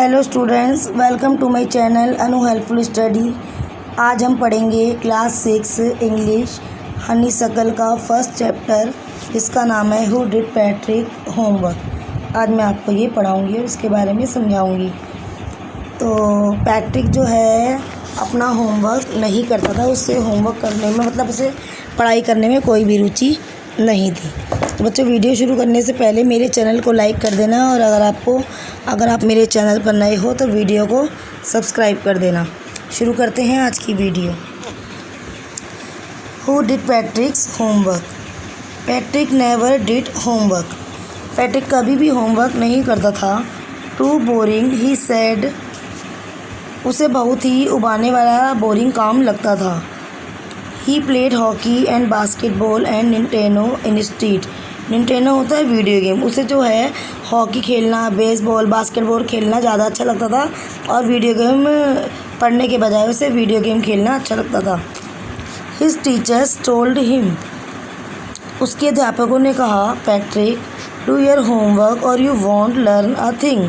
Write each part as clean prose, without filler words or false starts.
Hello students, welcome to my channel Anu helpful study. आज हम पढ़ेंगे क्लास 6 इंग्लिश हनीसकल का फर्स्ट चैप्टर, जिसका नाम है हु डिड पैट्रिक होमवर्क। आज मैं आपको ये पढ़ाऊँगी और इसके बारे में समझाऊँगी। तो पैट्रिक जो है अपना होमवर्क नहीं करता था, उससे होमवर्क करने में मतलब उसे पढ़ाई करने में कोई भी रुचि नहीं थी। तो बच्चों, वीडियो शुरू करने से पहले मेरे चैनल को लाइक कर देना, और अगर आप मेरे चैनल पर नए हो तो वीडियो को सब्सक्राइब कर देना। शुरू करते हैं आज की video. Who did Patrick's homework? Patrick never did homework. Patrick कभी भी होमवर्क नहीं करता था। Too boring he said. उसे बहुत ही उबाने वाला बोरिंग काम लगता था। He played hockey and basketball and Nintendo instead. Nintendo होता है वीडियो गेम। उसे जो है हॉकी खेलना, बेसबॉल, बास्केटबॉल खेलना ज़्यादा अच्छा लगता था, और वीडियो गेम पढ़ने के बजाय उसे वीडियो गेम खेलना अच्छा लगता था। His teachers told him. उसके अध्यापकों ने कहा, पैट्रिक डू योर होमवर्क और you want learn a thing.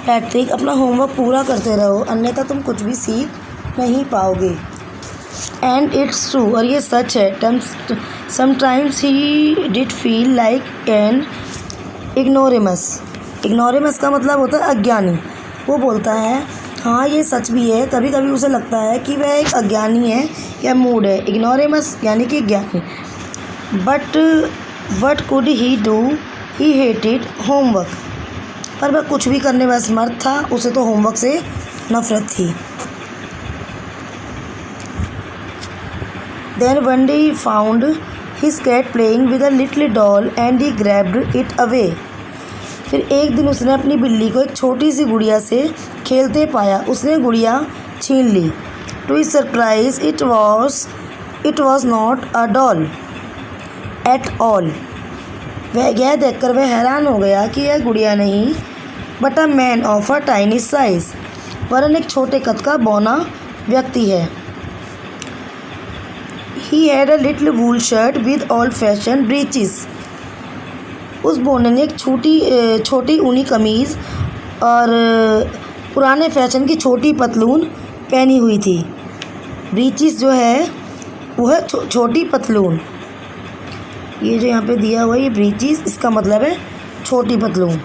Patrick अपना होमवर्क पूरा करते रहो, अन्यथा तुम कुछ भी सीख नहीं पाओगे। एंड इट्स ट्रू, और ये सच है। Sometimes he did feel like an ignoramus. Ignoramus का मतलब होता है अज्ञानी। वो बोलता है, हाँ ये सच भी है, कभी कभी उसे लगता है कि वह एक अज्ञानी है या मूड है। इग्नोरेमस यानी कि ज्ञानी। But what could he do? He hated homework. पर वह कुछ भी करने में असमर्थ था, उसे तो होमवर्क से नफरत थी। Then one day he found his cat playing with a little doll and he grabbed it away. फिर एक दिन उसने अपनी बिल्ली को एक छोटी सी गुड़िया से खेलते पाया। उसने गुड़िया छीन ली। To his surprise, it was not a doll at all. यह देखकर वह हैरान हो गया कि यह गुड़िया नहीं, but a man of a tiny size, वरन एक छोटे कद का बौना व्यक्ति है। He had a little wool shirt with old-fashioned breeches. उस बौने ने एक छोटी ऊनी कमीज़ और पुराने फैशन की छोटी पतलून पहनी हुई थी। ब्रीचेस जो है वो है छोटी पतलून। ये जो यहाँ पे दिया हुआ है ये ब्रीचेस, इसका मतलब है छोटी पतलून।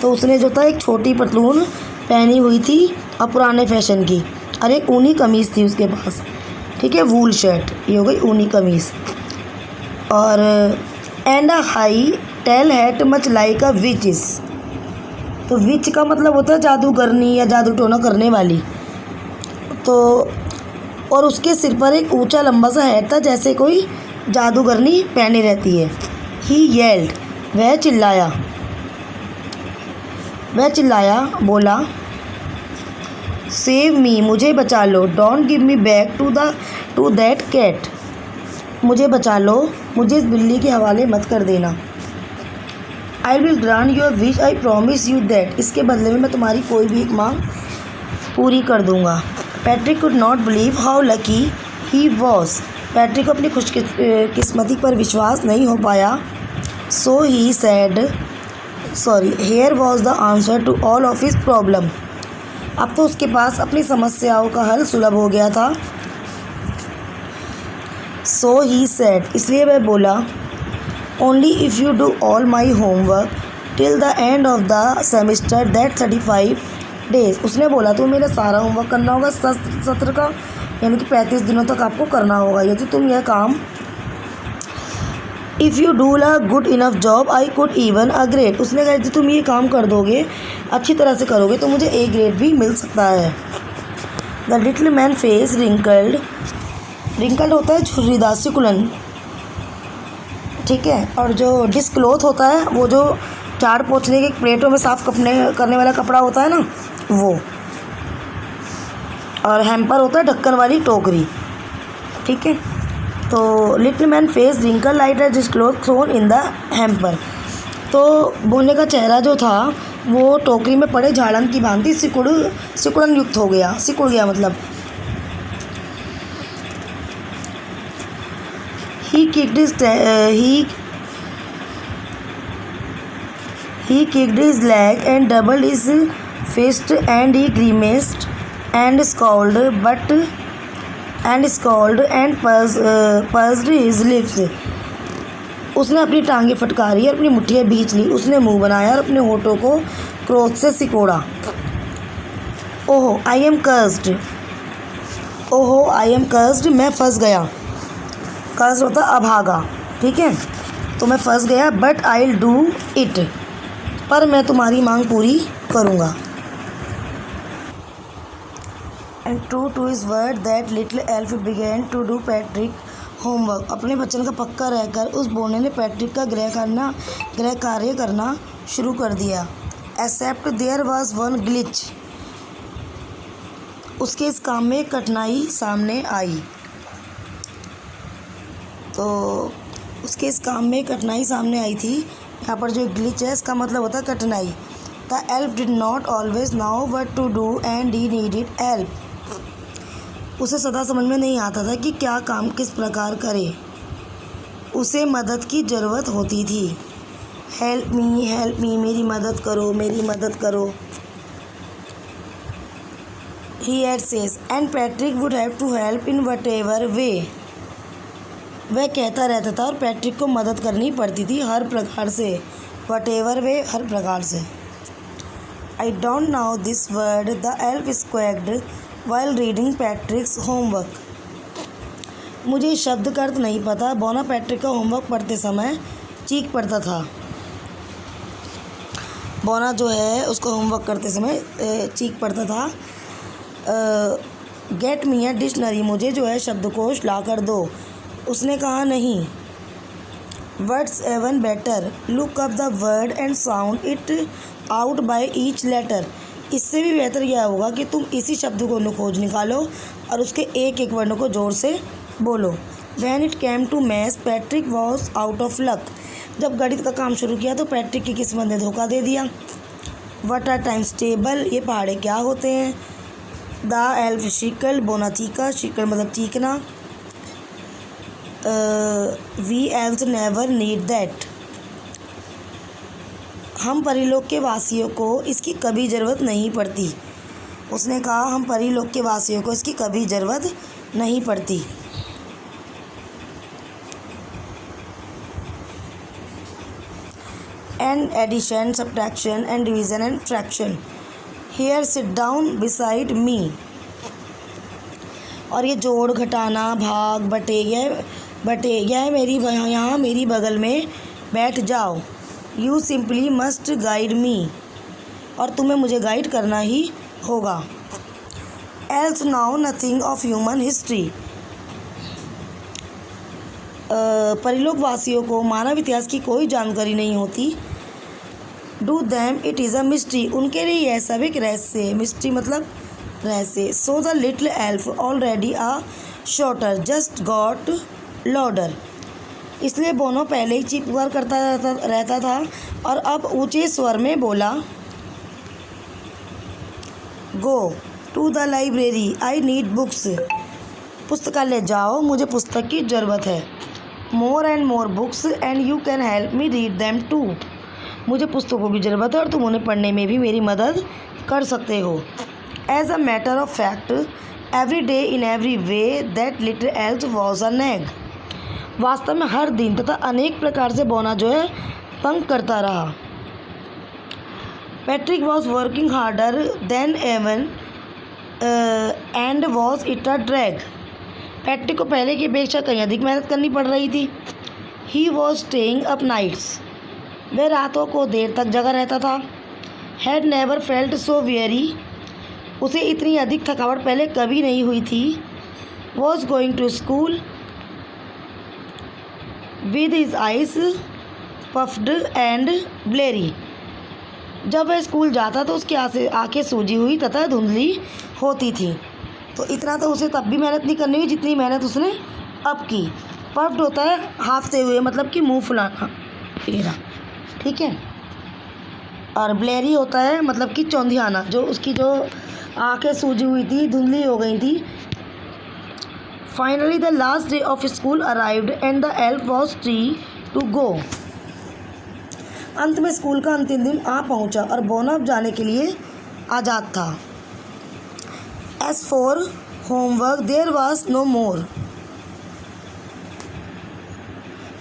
तो उसने जो था एक छोटी पतलून पहनी हुई थी और पुराने फैशन की, और एक ऊनी कमीज़ थी उसके पास। ठीक है, वूल शर्ट, ये हो गई ऊनी कमीज़। और and a high tail hat much like a witches. तो विच का मतलब होता है जादूगरनी या जादू टोना करने वाली। तो और उसके सिर पर एक ऊंचा लंबा सा हैट था, जैसे कोई जादूगरनी पहने रहती है। ही येल्ड, वह चिल्लाया, बोला, सेव मी, मुझे बचा लो। Don't give me back to that cat. मुझे बचा लो, मुझे इस बिल्ली के हवाले मत कर देना। I will grant your wish, I promise you that. इसके बदले में मैं तुम्हारी कोई भी एक मांग पूरी कर दूंगा। Patrick could not believe how lucky he was. Patrick को अपनी खुशकिस्मती पर विश्वास नहीं हो पाया। So he said, here was the answer to all of his problem. अब तो उसके पास अपनी समस्याओं का हल सुलभ हो गया था। सो ही सेड, इसलिए वह बोला, only if you do all my homework till the end of the semester that 35 days. उसने बोला, तो मेरा सारा होमवर्क करना होगा सत्र का, यानी कि 35 दिनों तक आपको करना होगा। यदि तुम यह काम if you do a good enough job I could even a grade. उसने कहा, यदि तुम ये काम कर दोगे, अच्छी तरह से करोगे, तो मुझे ए ग्रेड भी मिल सकता है। The little man face wrinkled होता है झुर्रीदार, सिकुड़न। ठीक है, और जो डिस्क्लोथ होता है वो जो झाड़ पोंछने के प्लेटों में साफ करने वाला कपड़ा होता है ना, वो। और हैम्पर होता है ढक्कन वाली टोकरी। ठीक है, तो little man face wrinkle light है dishcloth thrown in the hamper. तो बोने का चेहरा जो था वो टोकरी में पड़े झाड़न की भांति सिकुड़न युक्त हो गया, सिकुड़ गया मतलब। He kicked his He kicked his leg and doubled his fist, and he grimaced and scowled and pursed his lips. उसने अपनी टांगें फटकारी और अपनी मुट्ठियाँ भींच ली. उसने मुंह बनाया और अपने होठों को क्रोध से सिकोड़ा. ओह, आई एम कर्स्ड. मैं फंस गया. कर्स्ड होता अभागा. ठीक है, तो मैं फंस गया. But I will do it. पर मैं तुम्हारी मांग पूरी करूँगा. And true to his word that little elf began to do Patrick homework. अपने वचन का पक्का रहकर उस बोने ने पैट्रिक का गृह कार्य करना शुरू कर दिया. Except there was one glitch. उसके इस काम में कठिनाई सामने आई. तो उसके इस काम में कठिनाई सामने आई थी. यहाँ पर जो ग्लिच है इसका मतलब होता है कठिनाई. The elf did not always know what to do and he needed help. उसे सदा समझ में नहीं आता था कि क्या काम किस प्रकार करे. उसे मदद की ज़रूरत होती थी. हेल्प मी, मेरी मदद करो. He had says, and Patrick would have to help in whatever way. वह कहता रहता था और पैट्रिक को मदद करनी पड़ती थी हर प्रकार से. whatever way, हर प्रकार से. I don't know this word, the elf squawked while reading Patrick's homework. मुझे इस शब्द का अर्थ नहीं पता. बोना पैट्रिक का होमवर्क पढ़ते समय चीख पड़ता था. बोना जो है उसको होमवर्क करते समय चीख पड़ता था. Get me a dictionary. मुझे जो है शब्दकोश ला कर दो. उसने कहा नहीं. Words even better. Look up the word and sound it out by each letter. इससे भी बेहतर यह होगा कि तुम इसी शब्द को खोज निकालो और उसके एक एक वर्णों को जोर से बोलो. When it came to maths Patrick was out of luck. जब गणित का काम शुरू किया तो पैट्रिक की किस्मत ने धोखा दे दिया. What are times table. ये पहाड़े क्या होते हैं. The elf shrieked. बोना चीका. शिकल मतलब चीखना. We elf never need that. हम परिलोक के वासियों को इसकी कभी ज़रूरत नहीं पड़ती. उसने कहा हम परिलोक के वासियों को इसकी कभी ज़रूरत नहीं पड़ती. And addition, subtraction and division and fraction. Here sit down beside me. और ये जोड़, घटाना, भाग, बटे यह मेरी यहाँ मेरी बगल में बैठ जाओ. You simply must guide me. और तुम्हें मुझे गाइड करना ही होगा. Else now nothing of human history. परिलोक वासियों को मानव इतिहास की कोई जानकारी नहीं होती. Do them it is a mystery. उनके लिए यह सब एक रहस्य. मिस्ट्री मतलब रहस्य. So the little elf already a shorter just got louder. इसलिए बोनो पहले ही चीख पुकार करता रहता था और अब ऊंचे स्वर में बोला. Go to the library. I need books. पुस्तकालय जाओ, मुझे पुस्तक की ज़रूरत है. More and more books and you can help me read them too. मुझे पुस्तकों की ज़रूरत है और तुम उन्हें पढ़ने में भी मेरी मदद कर सकते हो. As a matter of fact every day in every way that little elf was a nag. वास्तव में हर दिन तथा अनेक प्रकार से बोना जो है तंग करता रहा. Patrick was working harder than even and was it a drag. Patrick को पहले की अपेक्षा कहीं अधिक मेहनत करनी पड़ रही थी. He was staying up nights. वह रातों को देर तक जगा रहता था. Had never felt so very. उसे इतनी अधिक थकावट पहले कभी नहीं हुई थी. Was going to school with his eyes puffed and bleary. जब वह स्कूल जाता तो उसकी आंखें सूजी हुई तथा धुंधली होती थी. तो इतना तो उसे तब भी मेहनत नहीं करनी हुई जितनी मेहनत उसने अब की. पफ्ड होता है हाँफते हुए, मतलब कि मुंह फुलाना. ठीक है. और ब्लेरी होता है मतलब कि चौंधियाना. जो उसकी जो आंखें सूजी हुई थी, धुंधली हो गई थी. Finally the last day of school arrived and the elf was free to go. अंत में स्कूल का अंतिम दिन आ पहुंचा और बोना अब जाने के लिए आज़ाद था। As for homework there was no more.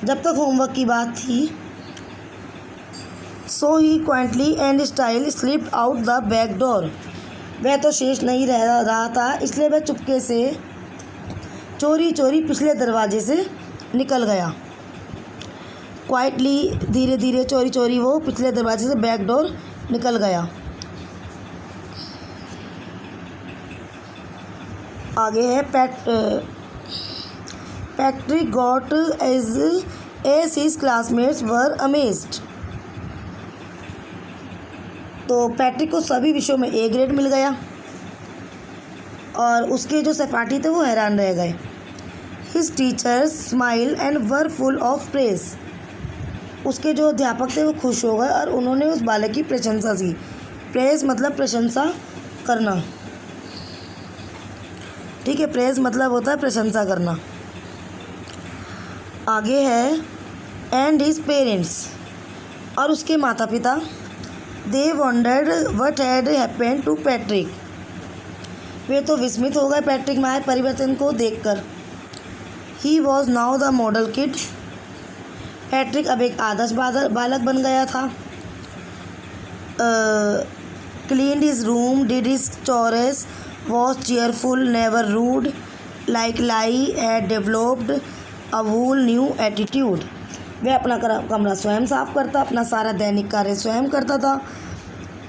जब तक होमवर्क की बात थी, so he quaintly and style slipped out the back door. वह तो शेष नहीं रहा था, इसलिए वह चुपके से चोरी चोरी पिछले दरवाजे से निकल गया। क्वाइटली, धीरे धीरे, चोरी चोरी वो पिछले दरवाजे से बैक डोर निकल गया। आगे है Patrick got as his classmates were amazed. तो पैट्रिक को सभी विषयों में ए ग्रेड मिल गया और उसके जो सहपाठी थे वो हैरान रह गए। His teachers smile and were full of praise. उसके जो अध्यापक थे वो खुश हो गए और उन्होंने उस बालक की प्रशंसा की। प्रेज मतलब प्रशंसा करना, ठीक है। प्रेज मतलब होता है प्रशंसा करना। आगे है एंड हिज पेरेंट्स, और उसके माता पिता। They wondered what had happened to Patrick. वे तो विस्मित हो गए पैट्रिक में आए परिवर्तन को देखकर। He was now the model kid. Patrick अब एक आदर्श बालक बन गया था। Cleaned his room, did his chores, was cheerful, never rude, like lie, had developed a whole new attitude. वह अपना कमरा स्वयं साफ करता, अपना सारा दैनिक कार्य स्वयं करता था।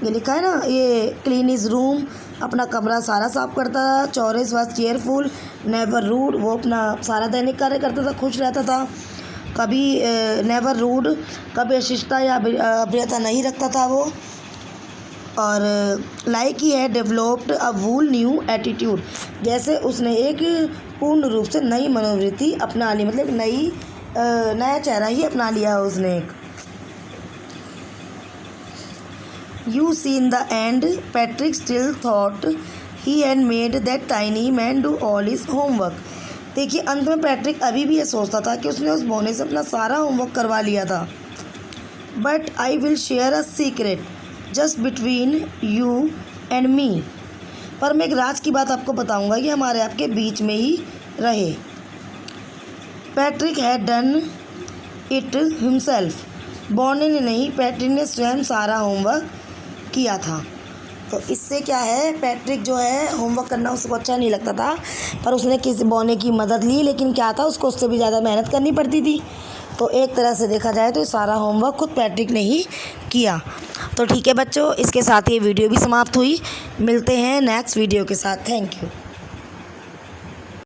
ये लिखा है ना, ये क्लीन हिज रूम, अपना कमरा सारा साफ करता था। चोरस वॉज चेयरफुल, नेवर रूड, वो अपना सारा दैनिक कार्य करता था, खुश रहता था। कभी नेवर रूड, कभी अशिष्टता या अभ्रियता नहीं रखता था वो। और लाइक ही है developed a wool new attitude, जैसे उसने एक पूर्ण रूप से नई मनोवृत्ति अपना ली, मतलब नया चेहरा ही अपना लिया उसने एक। You see in the end Patrick still thought he had made that tiny man do all his homework. देखिए, अंत में पैट्रिक अभी भी ये सोचता था कि उसने उस बौने से अपना सारा होमवर्क करवा लिया था। But I will share a secret just between you and me. पर मैं एक राज की बात आपको बताऊंगा, ये हमारे आपके बीच में ही रहे। Patrick had done it himself. बौने ने नहीं, पैट्रिक ने स्वयं सारा होमवर्क किया था। तो इससे क्या है, पैट्रिक जो है होमवर्क करना उसको अच्छा नहीं लगता था, पर उसने किसी बौने की मदद ली, लेकिन क्या था, उसको उससे भी ज़्यादा मेहनत करनी पड़ती थी। तो एक तरह से देखा जाए तो सारा होमवर्क खुद पैट्रिक ने ही किया। तो ठीक है बच्चों, इसके साथ ये वीडियो भी समाप्त हुई। मिलते हैं नेक्स्ट वीडियो के साथ। Thank you.